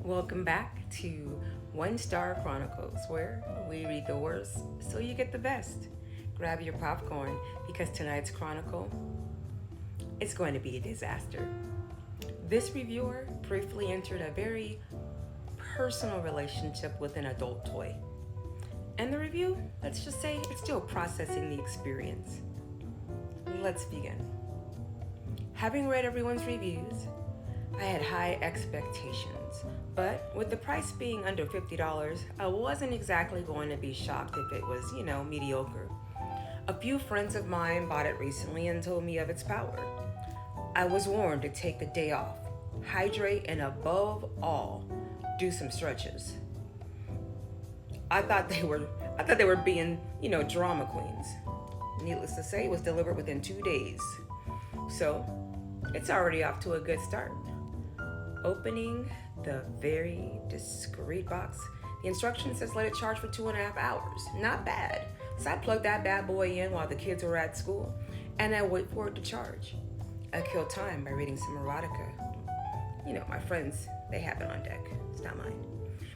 Welcome back to One Star Chronicles, where we read the worst so you get the best. Grab your popcorn because tonight's chronicle is going to be a disaster. This reviewer briefly entered a very personal relationship with an adult toy. And the review, let's just say it's still processing the experience. Let's begin. Having read everyone's reviews, I had high expectations, but with the price being under $50, I wasn't exactly going to be shocked if it was, mediocre. A few friends of mine bought it recently and told me of its power. I was warned to take the day off, hydrate, and above all, do some stretches. I thought they were being, drama queens. Needless to say, it was delivered within 2 days. So, it's already off to a good start. Opening the very discreet box, the instruction says let it charge for 2.5 hours. Not bad. So I plugged that bad boy in while the kids were at school, and I wait for it to charge. I kill time by reading some erotica. My friends, they have it on deck. It's not mine.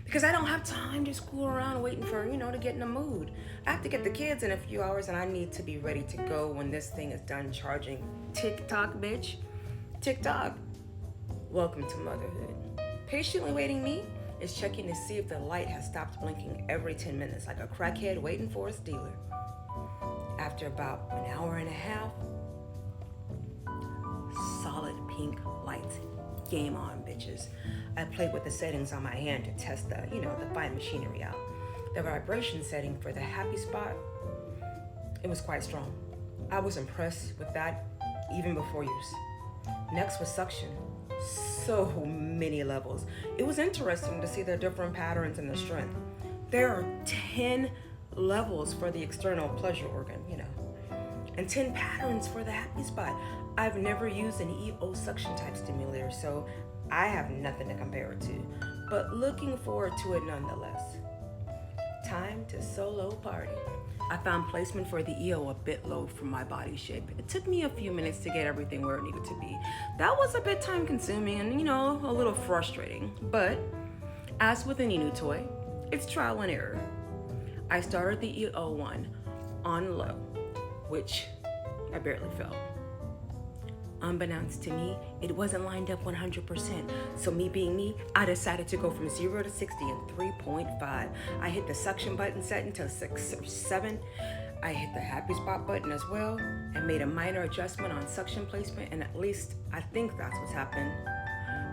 Because I don't have time to school around waiting for, to get in the mood. I have to get the kids in a few hours, and I need to be ready to go when this thing is done charging. Tick-tock, bitch. Tick-tock. Welcome to motherhood. Patiently waiting me is checking to see if the light has stopped blinking every 10 minutes like a crackhead waiting for a stealer. After about an hour and a half, solid pink lights. Game on, bitches. I played with the settings on my hand to test the fine machinery out. The vibration setting for the happy spot, it was quite strong. I was impressed with that even before use. Next was suction. So many levels. It was interesting to see the different patterns and the strength. There are 10 levels for the external pleasure organ, and 10 patterns for the happy spot. I've never used an EO suction type stimulator, so I have nothing to compare it to, but looking forward to it nonetheless. Time to solo party. I found placement for the EO a bit low for my body shape. It took me a few minutes to get everything where it needed to be. That was a bit time consuming and, a little frustrating. But as with any new toy, it's trial and error. I started the EO one on low, which I barely felt. Unbeknownst to me, it wasn't lined up 100%. So me being me, I decided to go from 0 to 60 in 3.5. I hit the suction button setting to 6 or 7. I hit the happy spot button as well and made a minor adjustment on suction placement, and at least I think that's what's happened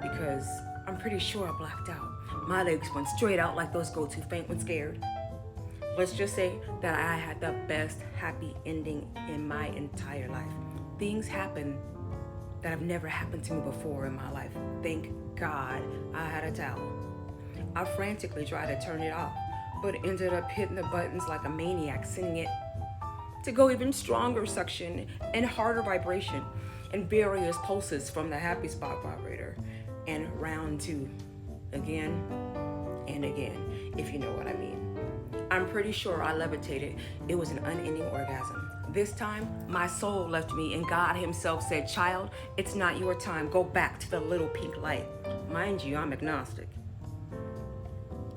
because I'm pretty sure I blacked out. My legs went straight out like those go too faint when scared. Let's just say that I had the best happy ending in my entire life. Things happen that have never happened to me before in my life. Thank God I had a towel. I frantically tried to turn it off, but ended up hitting the buttons like a maniac, sending it to go even stronger suction and harder vibration and various pulses from the happy spot vibrator. And round 2, again and again, if you know what I mean. I'm pretty sure I levitated. It was an unending orgasm. This time, my soul left me and God himself said, "Child, it's not your time. Go back to the little pink light." Mind you, I'm agnostic.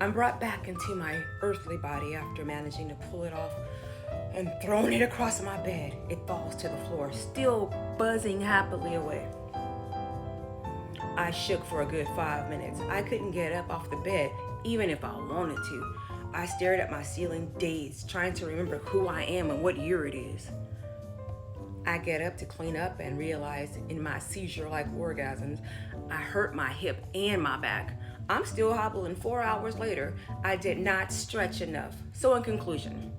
I'm brought back into my earthly body after managing to pull it off and throwing it across my bed. It falls to the floor, still buzzing happily away. I shook for a good 5 minutes. I couldn't get up off the bed, even if I wanted to. I stared at my ceiling, dazed, trying to remember who I am and what year it is. I get up to clean up and realize in my seizure-like orgasms, I hurt my hip and my back. I'm still hobbling 4 hours later. I did not stretch enough. So in conclusion,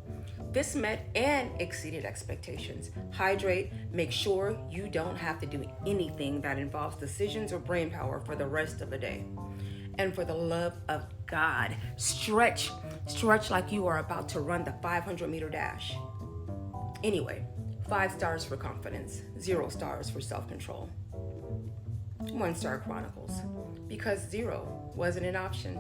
this met and exceeded expectations. Hydrate, make sure you don't have to do anything that involves decisions or brain power for the rest of the day. And for the love of God, stretch like you are about to run the 500-meter dash. Anyway, 5 stars for confidence, 0 stars for self-control. 1 Star Chronicles, because 0 wasn't an option.